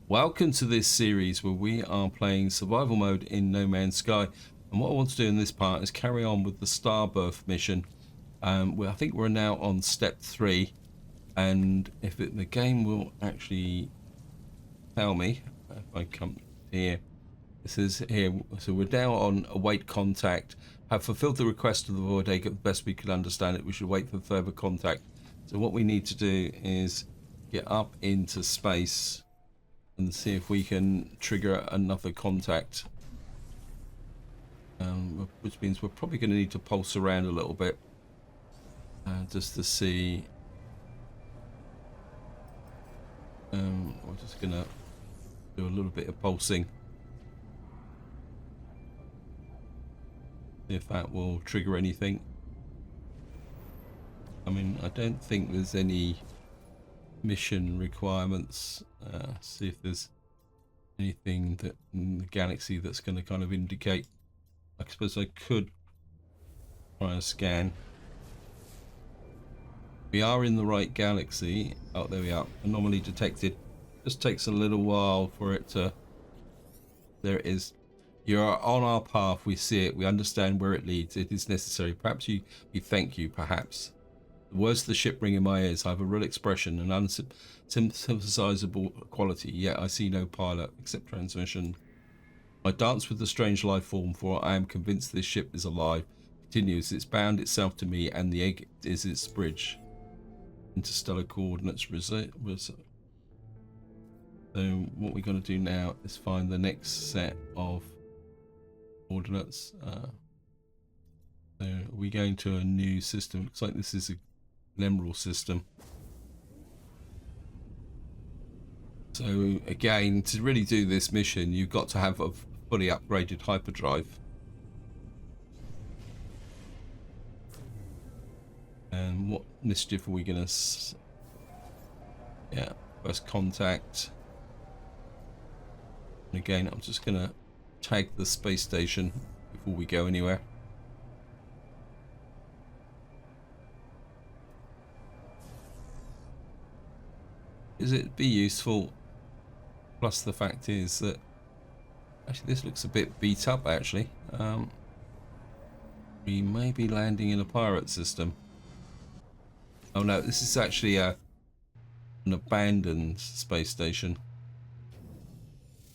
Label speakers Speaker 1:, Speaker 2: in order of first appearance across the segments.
Speaker 1: Welcome to this series where we are playing survival mode in No Man's Sky, and what I want to do in this part is carry on with the Starbirth mission. I think we're now on step 3, and the game will actually tell me if I come here. It says here, so we're now on await contact. Have fulfilled the request of the void egg at the best we could understand it. We should wait for further contact. So what we need to do is get up into space and see if we can trigger another contact, which means we're probably going to need to pulse around a little bit just to see. We're just going to do a little bit of pulsing, see if that will trigger anything. I mean, I don't think there's any mission requirements. See if there's anything that in the galaxy that's going to kind of indicate. I suppose I could try a scan. We are in the right galaxy. Oh, there we are. Anomaly detected. Just takes a little while for it to. There it is. You are on our path. We see it. We understand where it leads. It is necessary. Perhaps we thank you. Perhaps. The words of the ship ring in my ears. I have a real expression, an unsynthesizable quality, yet I see no pilot except transmission. I dance with the strange life form, for I am convinced this ship is alive. Continues, it's bound itself to me, and the egg is its bridge. Interstellar coordinates. So what we're going to do now is find the next set of coordinates. So are we going to a new system? Looks like this is a emerald system. So again, to really do this mission, you've got to have a fully upgraded hyperdrive. And what mischief are we gonna? Yeah, first contact. And again, I'm just gonna tag the space station before we go anywhere. Is it be useful? Plus the fact is that actually this looks a bit beat up actually. We may be landing in a pirate system. Oh no, this is actually an abandoned space station.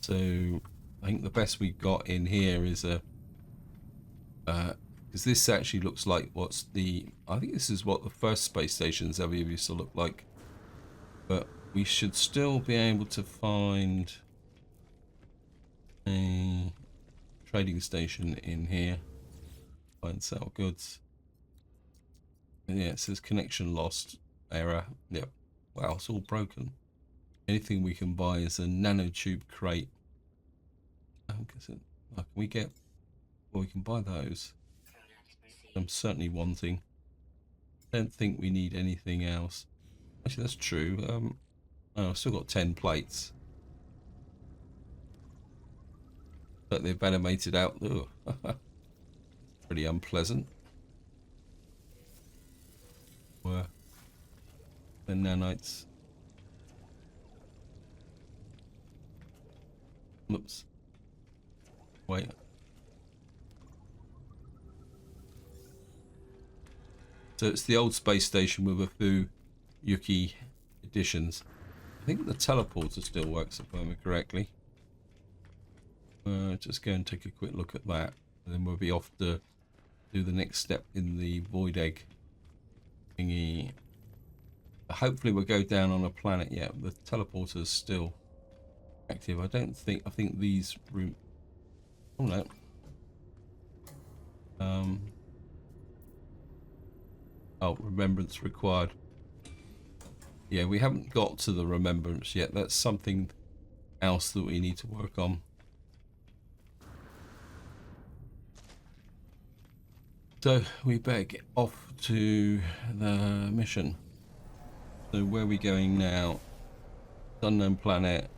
Speaker 1: So I think the best we've got in here is a because this actually looks like I think this is what the first space stations ever used to look like. But we should still be able to find a trading station in here. Find sell goods. And yeah, it says connection lost. Error. Yep. Wow, it's all broken. Anything we can buy is a nanotube crate. Can we get? Well, we can buy those. I'm certainly wanting. Don't think we need anything else. Actually, that's true. Oh, I've still got 10 plates. But they've animated out. Pretty unpleasant. Were the nanites. Oops. Wait. So it's the old space station with a few Yuki additions. I think the teleporter still works, if I remember correctly. Just go and take a quick look at that, and then we'll be off to do the next step in the void egg thingy. Hopefully we'll go down on a planet. Yeah, the teleporter is still active. I think these room. Oh no. Oh, remembrance required. Yeah, we haven't got to the remembrance yet. That's something else that we need to work on. So we better get off to the mission. So where are we going now? Unknown planet.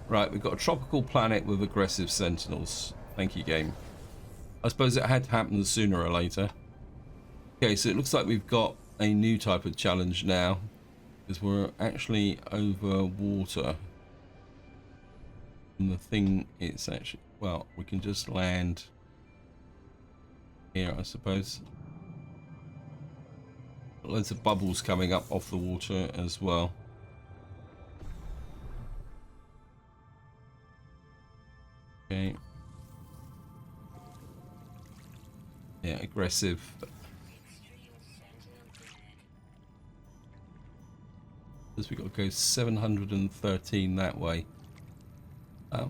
Speaker 1: Right, we've got a tropical planet with aggressive sentinels. Thank you, game. I suppose it had to happen sooner or later. Okay, so it looks like we've got a new type of challenge now, because we're actually over water. And the thing is actually, well, we can just land here, I suppose. Loads of bubbles coming up off the water as well. Okay. Yeah, aggressive. Because we've got to go 713 that way. I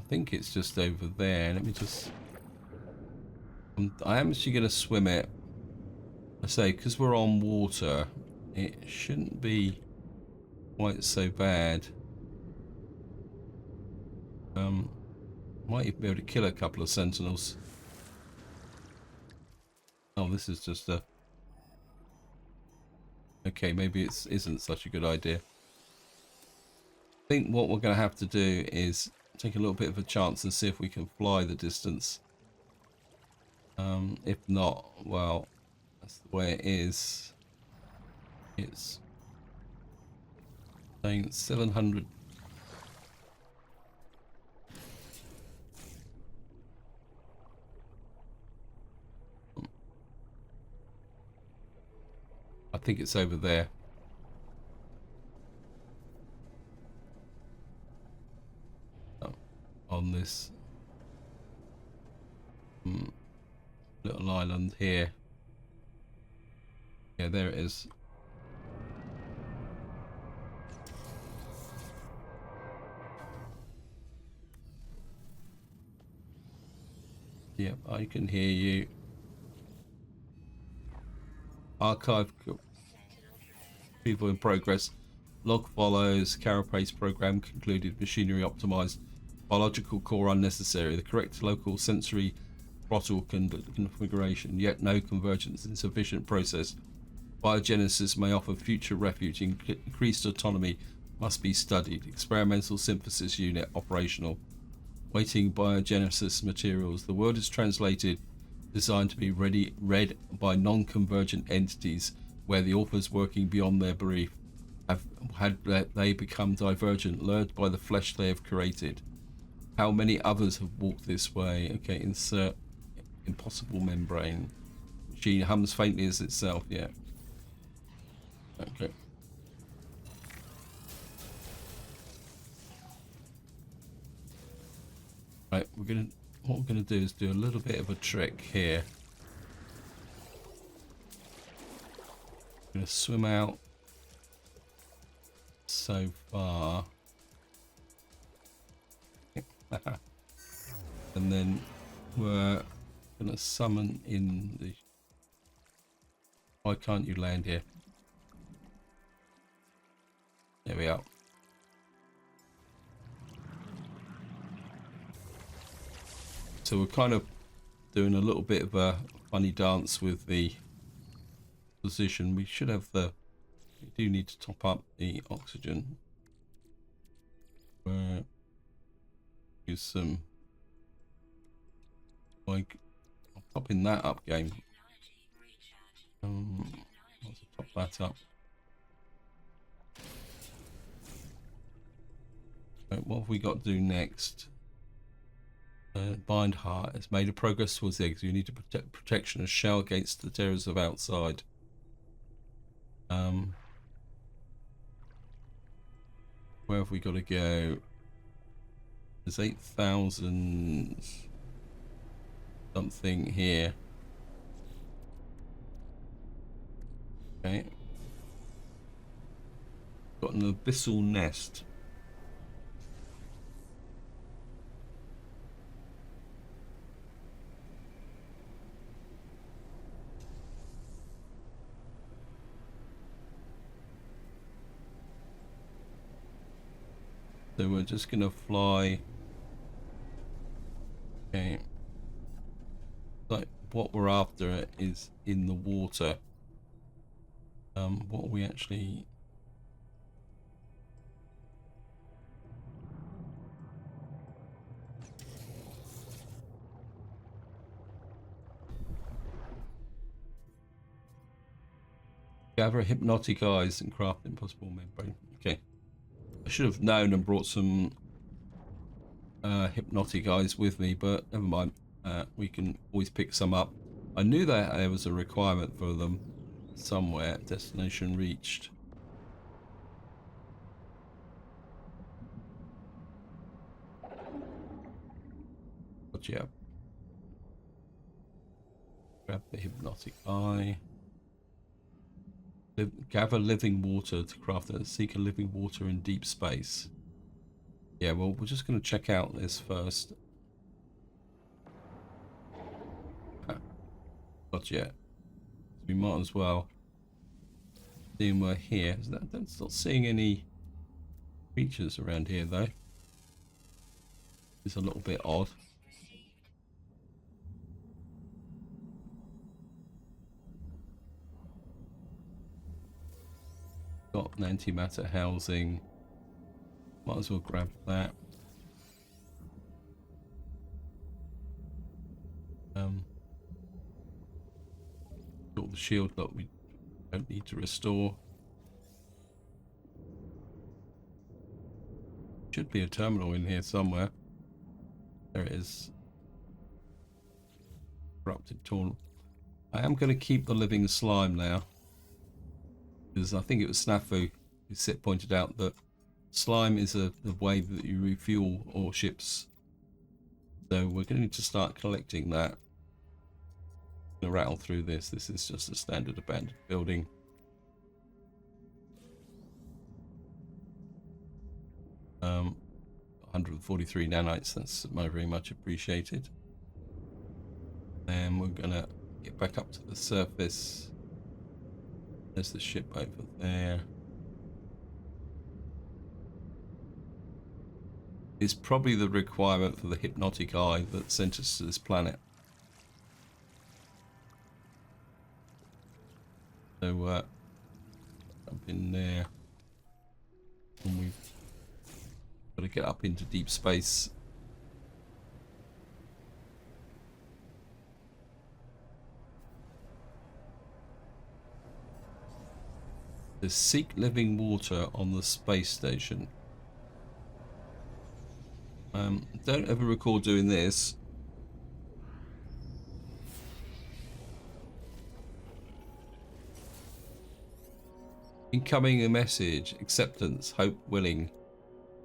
Speaker 1: think it's just over there. Let me just... I am actually going to swim it. I say, because we're on water, it shouldn't be quite so bad. Might even be able to kill a couple of sentinels. Oh, this is just a... Okay, maybe it isn't such a good idea. I think what we're going to have to do is take a little bit of a chance and see if we can fly the distance. If not, well, that's the way it is. It's saying 700. I think it's over there. Oh, on this little island here. Yeah, there it is. Yep, I can hear you. Archive people in progress. Log follows. Carapace program concluded. Machinery optimized. Biological core unnecessary. The correct local sensory throttle configuration. Yet no convergence. Insufficient process. Biogenesis may offer future refuge. Increased autonomy must be studied. Experimental synthesis unit operational. Waiting biogenesis materials. The word is translated, designed to be read by non-convergent entities, where the authors working beyond their brief have had they become divergent, lured by the flesh they have created. How many others have walked this way? Okay, insert impossible membrane. Machine hums faintly as itself. Yeah. Okay. Right, what we're gonna do is do a little bit of a trick here. I'm gonna swim out so far. And then we're gonna summon in the... Why can't you land here? There we are. So we're kind of doing a little bit of a funny dance with the position. We should have the... We do need to top up the oxygen. Use some... Like, I'm topping that up, game. Let's top that up. Right, what have we got to do next? Bind heart. It's made a progress towards the exit. You need to protect protection and shell against the terrors of outside. Where have we got to go? There's 8,000 something here. Okay. Got an abyssal nest. So we're just gonna fly. Okay. Like what we're after is in the water. What are we actually... Gather hypnotic eyes and craft impossible membrane. Okay. I should have known and brought some hypnotic eyes with me, but never mind. We can always pick some up. I knew that there was a requirement for them somewhere. Destination reached. But yeah. Grab the hypnotic eye. Gather living water to craft it. Seek a living water in deep space. Yeah, well, we're just going to check out this first. Not yet. So we might as well. Seeing we're here. I'm not seeing any creatures around here, though. It's a little bit odd. Got an antimatter housing. Might as well grab that. Got the shield that we don't need to restore. Should be a terminal in here somewhere. There it is. Corrupted torn. I am going to keep the living slime now, because I think it was Snafu who pointed out that slime is the way that you refuel all ships. So we're going to need to start collecting that. I'm going to rattle through this. This is just a standard abandoned building. Um, 143 nanites. That's very much appreciated. And we're going to get back up to the surface. There's the ship over there. It's probably the requirement for the hypnotic eye that sent us to this planet. So, up in there. And we've got to get up into deep space. To seek living water on the space station. Don't ever recall doing this. Incoming a message. Acceptance. Hope. Willing.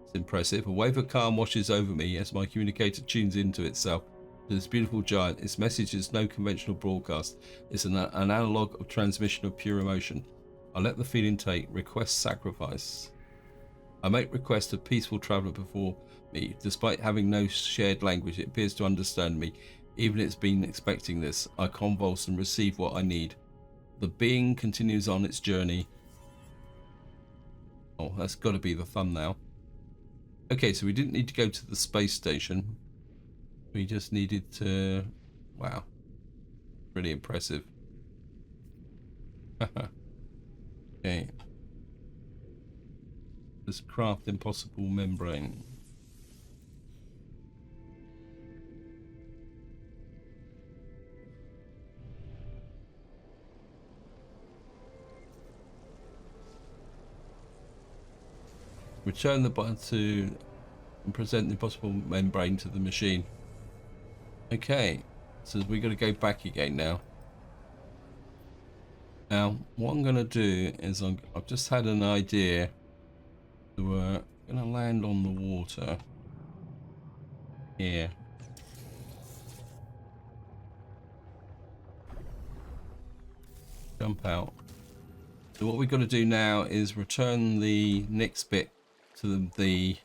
Speaker 1: It's impressive. A wave of calm washes over me as my communicator tunes into itself. To this beautiful giant. Its message is no conventional broadcast. It's an analog of transmission of pure emotion. I let the feeling take. Request sacrifice. I make request of peaceful traveller before me. Despite having no shared language, it appears to understand me. Even it's been expecting this. I convulse and receive what I need. The being continues on its journey. Oh, that's got to be the thumbnail. Okay, so we didn't need to go to the space station. We just needed to... Wow. Really impressive. Okay. Let's craft impossible membrane. Return the button to and present the impossible membrane to the machine. Okay, so we've got to go back again now. Now, what I'm going to do is I've just had an idea. So we're going to land on the water here. Jump out. So what we've got to do now is return the next bit to the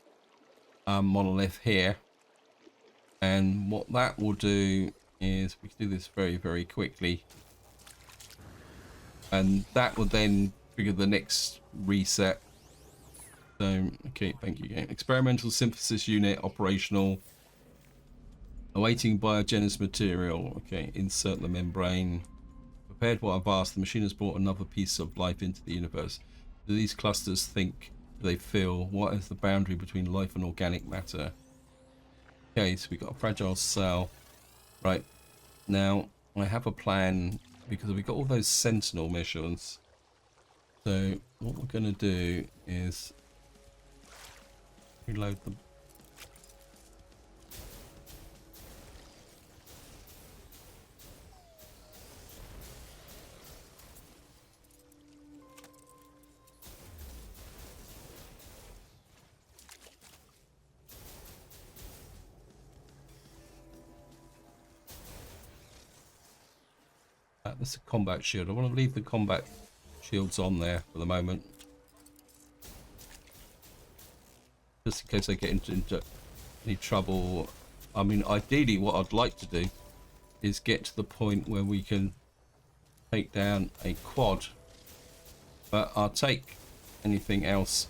Speaker 1: monolith here. And what that will do is we can do this very, very quickly. And that will then trigger the next reset. So, okay, thank you again. Experimental synthesis unit operational. Awaiting biogenesis material. Okay, insert the membrane. Prepared what I've asked. The machine has brought another piece of life into the universe. Do these clusters think? Do they feel? What is the boundary between life and organic matter? Okay, so we've got a fragile cell. Right, now I have a plan because we've got all those sentinel missions. So what we're going to do is Reload them. That's a combat shield. I want to leave the combat shields on there for the moment, just in case I get into any trouble. I mean, ideally what I'd like to do is get to the point where we can take down a quad, but I'll take anything else.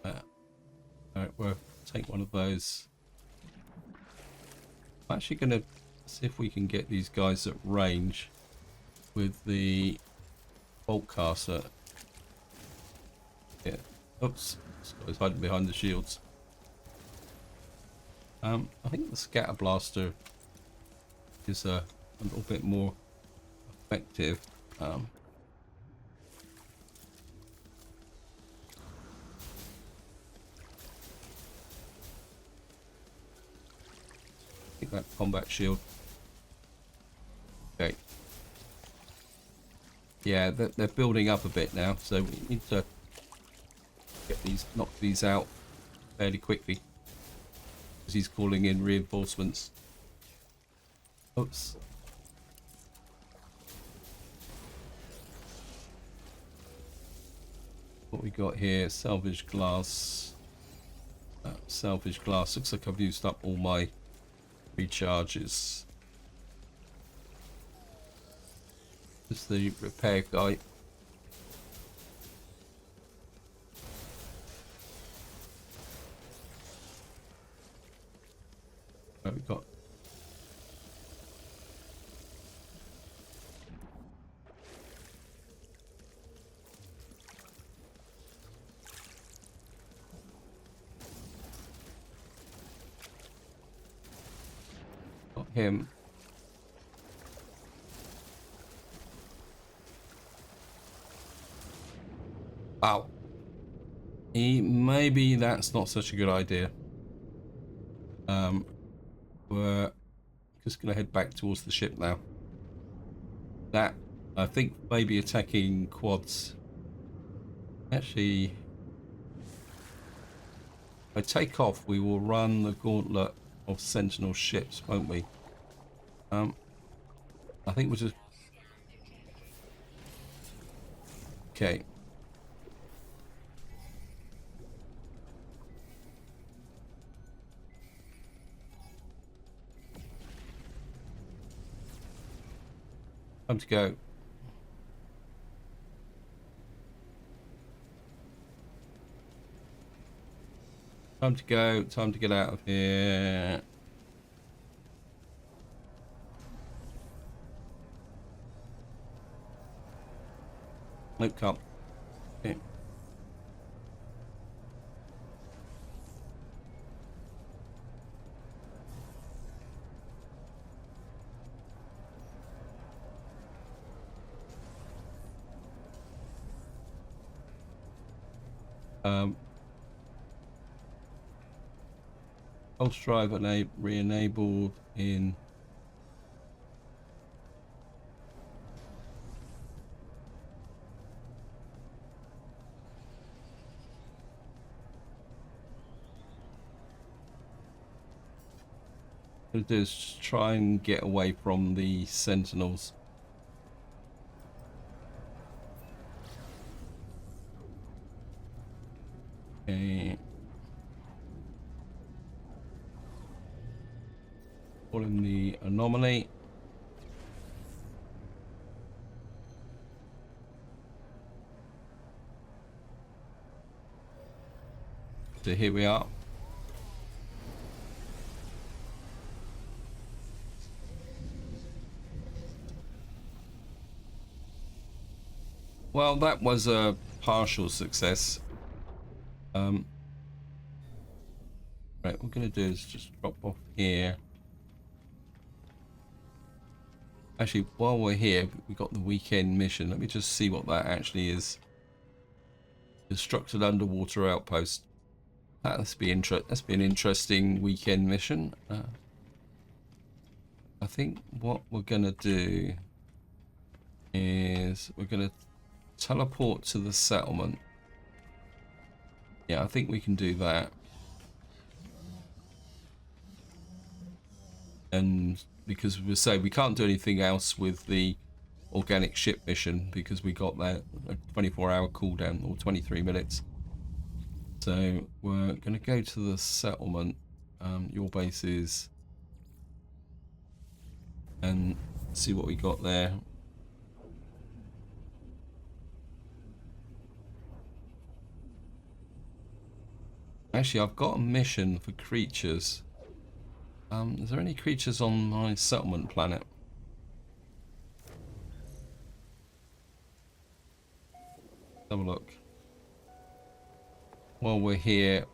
Speaker 1: Alright, we'll take one of those. I'm actually going to see if we can get these guys at range with the bolt caster. Yeah. Oops. This guy's hiding behind the shields. I think the scatter blaster is a little bit more effective. I think that combat shield. Okay. Yeah, they're building up a bit now, so we need to knock these out fairly quickly, because he's calling in reinforcements. Oops. What we got here? Salvage glass. Salvage glass. Looks like I've used up all my recharges. This is the repair guy. What we got? Got him. Wow. Maybe that's not such a good idea. We're just going to head back towards the ship now. That, I think, maybe attacking quads. Actually, if I take off, we will run the gauntlet of sentinel ships, won't we? I think we'll just... Okay. Time to go. Time to go. Time to get out of here. Nope, can't. Okay. Pulse drive re-enabled in what I'm gonna do is just try and get away from the sentinels. Okay. Call in the anomaly. So here we are. Well, that was a partial success. Right, what we're going to do is just drop off here. Actually, while we're here, we got the weekend mission. Let me just see what that actually is. Constructed underwater outpost. That's be an interesting weekend mission. I think what we're gonna do is we're gonna teleport to the settlement. Yeah, I think we can do that. And because we say we can't do anything else with the organic ship mission because we got that 24-hour cooldown, or 23 minutes. So we're going to go to the settlement. Your base is, and see what we got there. Actually, I've got a mission for creatures. Is there any creatures on my settlement planet? Have a look. While we're here,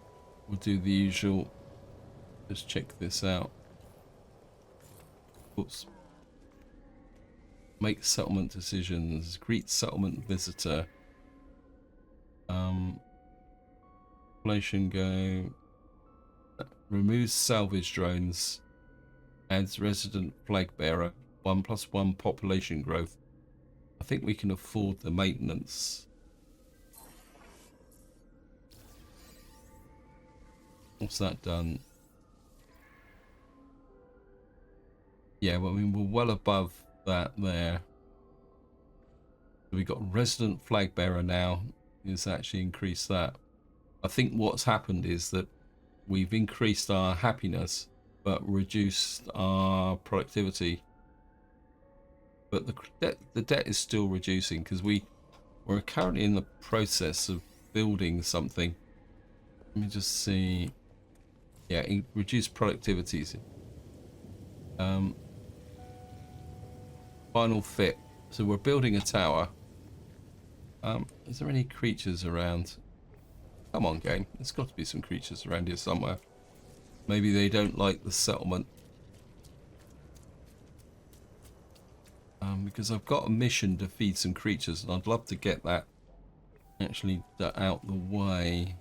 Speaker 1: we'll do the usual. Just check this out. Oops. Make settlement decisions. Greet settlement visitor. Population go. Removes salvage drones. Adds resident flag bearer. 1+1 population growth. I think we can afford the maintenance. What's that done? Yeah, well, I mean, we're well above that there. We've got resident flag bearer now. It's actually increased that. I think what's happened is that we've increased our happiness but reduced our productivity. But the debt is still reducing because we're currently in the process of building something. Let me just see. Yeah, reduced productivities. Final fit. So we're building a tower. Is there any creatures around? Come on, game. There's got to be some creatures around here somewhere. Maybe they don't like the settlement. Because I've got a mission to feed some creatures, and I'd love to get that actually out the way.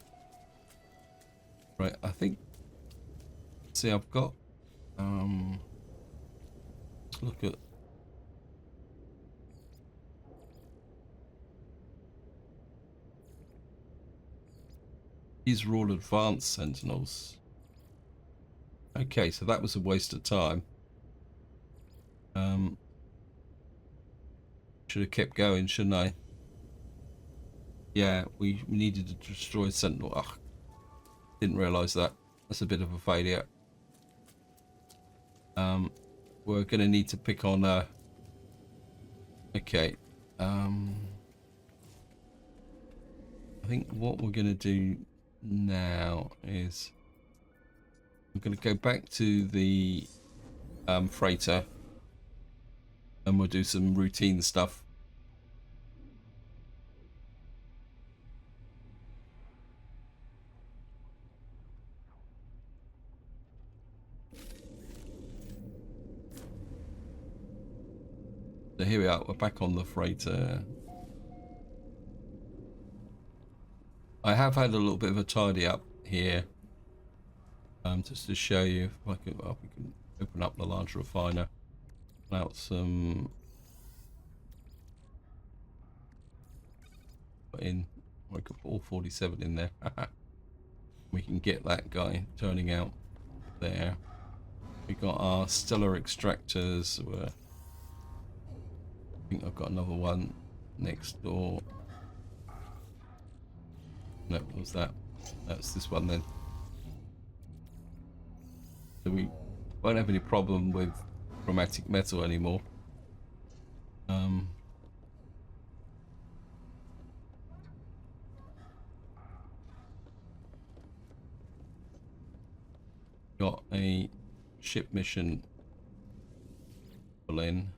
Speaker 1: Right, I think. See, I've got. Let's look at. These are all advanced sentinels. Okay, so that was a waste of time. Should have kept going, shouldn't I? Yeah, we needed to destroy sentinel. Ugh, didn't realise that. That's a bit of a failure. We're going to need to pick on... Okay. I think what we're going to do now is... We're going to go back to the freighter. And we'll do some routine stuff. So here we are, we're back on the freighter. I have had a little bit of a tidy up here. Just to show you, if I can, well, we can open up the large refiner. Out some... Put in, I could put all 47 in there. We can get that guy turning out there. We got our stellar extractors. I think I've got another one next door. No, what was that? That's this one then. So we won't have any problem with chromatic metal anymore. Got a ship mission. Berlin.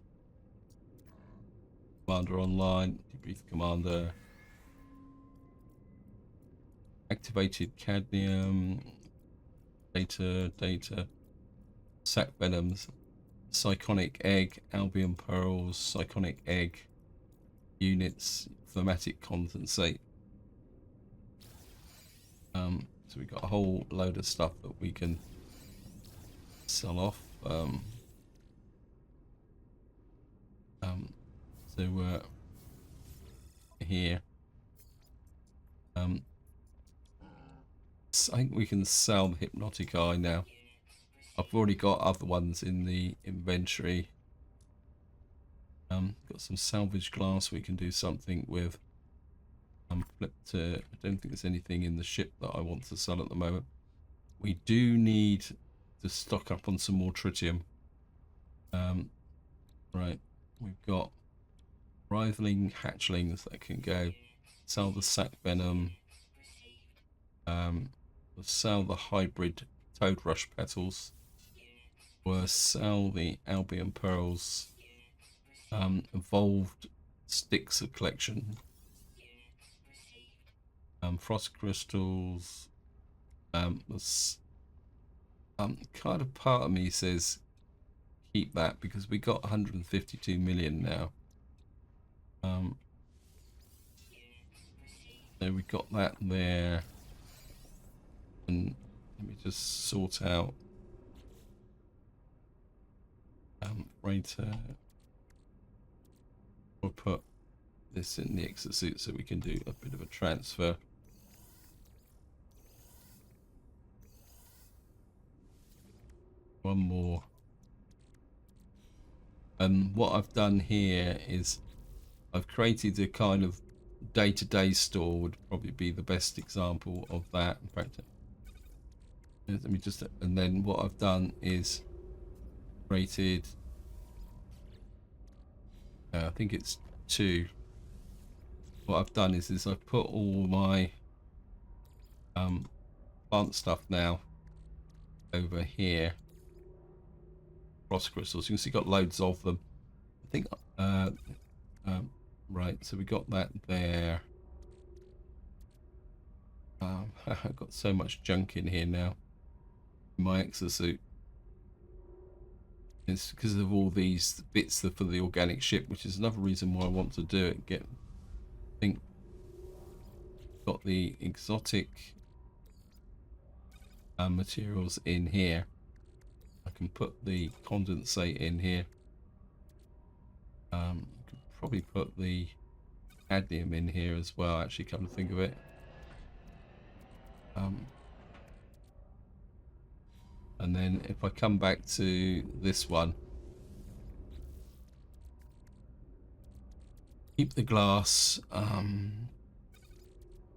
Speaker 1: Commander online. Debrief commander. Activated cadmium. Data. Sac venoms. Psychonic egg. Albion pearls. Psychonic egg. Units. Thematic condensate. So we got a whole load of stuff that we can sell off. So we're here. I think we can sell the hypnotic eye now. I've already got other ones in the inventory. Got some salvage glass we can do something with. Flip to, I don't think there's anything in the ship that I want to sell at the moment. We do need to stock up on some more tritium. Right, we've got rivaling hatchlings that can go. Sell the sac venom. We'll sell the hybrid toad rush petals. We'll sell the Albion pearls. Evolved sticks of collection. Frost crystals. Kind of part of me says keep that because we got 152 million now. So we got that there. And let me just sort out freighter. We'll put this in the exosuit so we can do a bit of a transfer. One more. And what I've done here is I've created a kind of day-to-day store would probably be the best example of that. In fact, let me just, and then what I've done is created, I think it's 2. What I've done is I've put all my plant stuff now over here. Frost crystals, you can see got loads of them. I think right, so we got that there. I've got so much junk in here now. My exosuit. It's because of all these bits for the organic ship, which is another reason why I want to do it. I think got the exotic materials in here. I can put the condensate in here. I could probably put the cadmium in here as well, actually, come to think of it. And then if I come back to this one, keep the glass.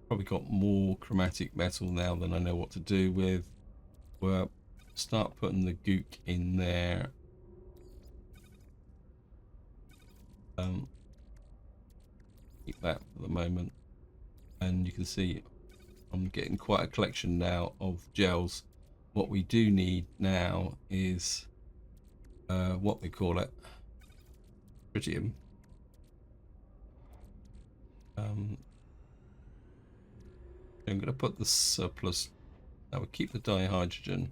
Speaker 1: Probably got more chromatic metal now than I know what to do with. We'll start putting the gook in there. Keep that for the moment. And you can see I'm getting quite a collection now of gels. What we do need now is what we call it, tritium. I'm going to put the surplus. I will keep the dihydrogen.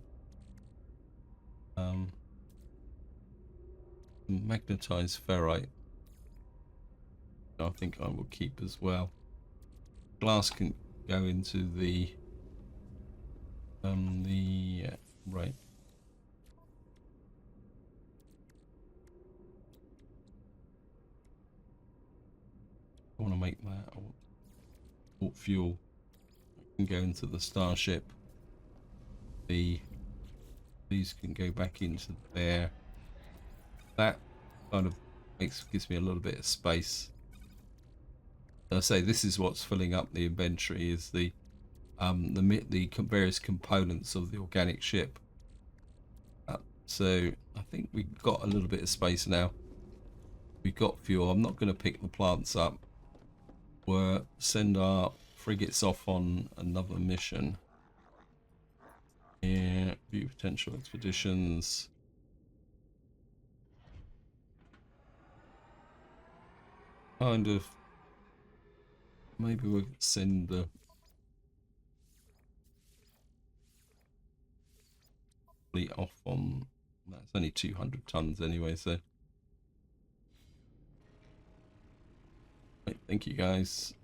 Speaker 1: Magnetized ferrite. I think I will keep as well. Glass can go into the right. I want to make that port fuel. Can go into the starship. These can go back into there. That kind of gives me a little bit of space. I say this is what's filling up the inventory is the various components of the organic ship. So I think we've got a little bit of space now. We've got fuel. I'm not going to pick the plants up. We'll send our frigates off on another mission. Yeah, view potential expeditions. Kind of. Maybe we'll send the fleet off on. That's only 200 tons anyway, so. Right, thank you guys.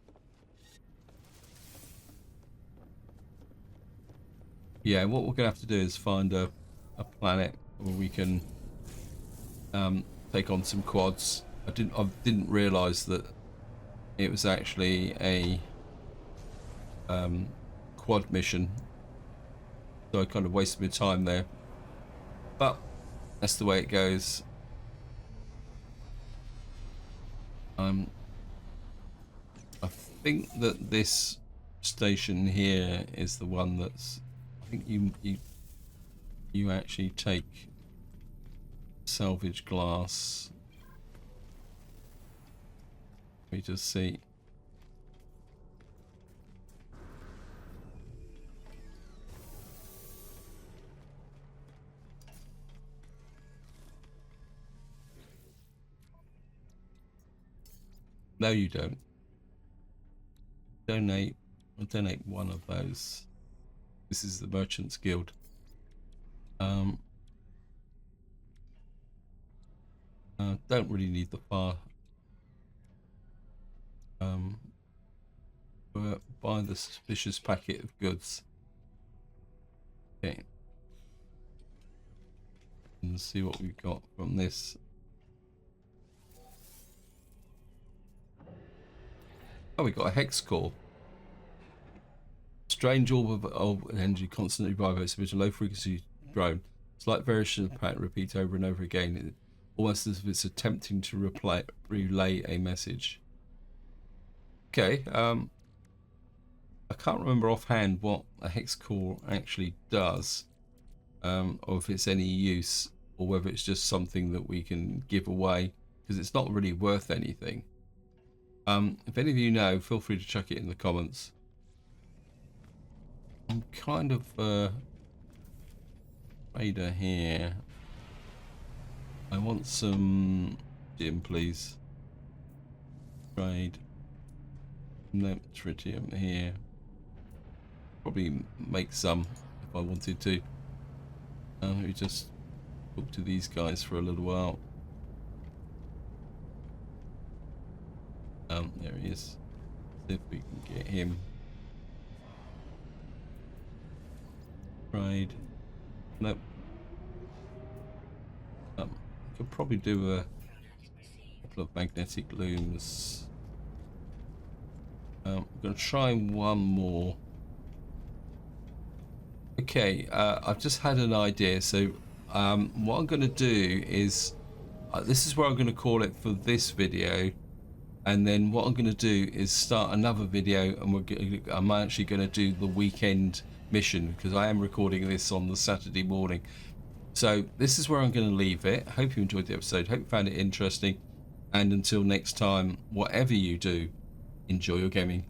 Speaker 1: Yeah, what we're gonna have to do is find a planet where we can take on some quads. I didn't realize that it was actually a quad mission, so I kind of wasted my time there, but that's the way it goes. I think that this station here is the one that's, I think you actually take salvage glass. Let me just see. No, you don't. Donate. I'll donate one of those. This is the Merchants Guild. Don't really need the far. Buy the suspicious packet of goods. Okay. And see what we've got from this. Oh, we got a hex core. Strange orb of energy constantly vibrates with a low frequency drone. Slight variation of the pattern repeat over and over again, almost as if it's attempting to relay a message. Okay, I can't remember offhand what a hex core actually does, or if it's any use, or whether it's just something that we can give away, because it's not really worth anything. If any of you know, feel free to chuck it in the comments. I'm kind of trader here. I want some gem, please. Trade. No tritium here. Probably make some if I wanted to. Let me just talk to these guys for a little while. There he is. See if we can get him. Trade. Nope. Could probably do a couple of magnetic looms. I'm going to try one more. Okay, I've just had an idea. So what I'm going to do is, this is where I'm going to call it for this video. And then what I'm going to do is start another video, and I'm actually going to do the weekend mission, because I am recording this on the Saturday morning. So this is where I'm going to leave it. Hope you enjoyed the episode. Hope you found it interesting. And until next time, whatever you do, enjoy your gaming.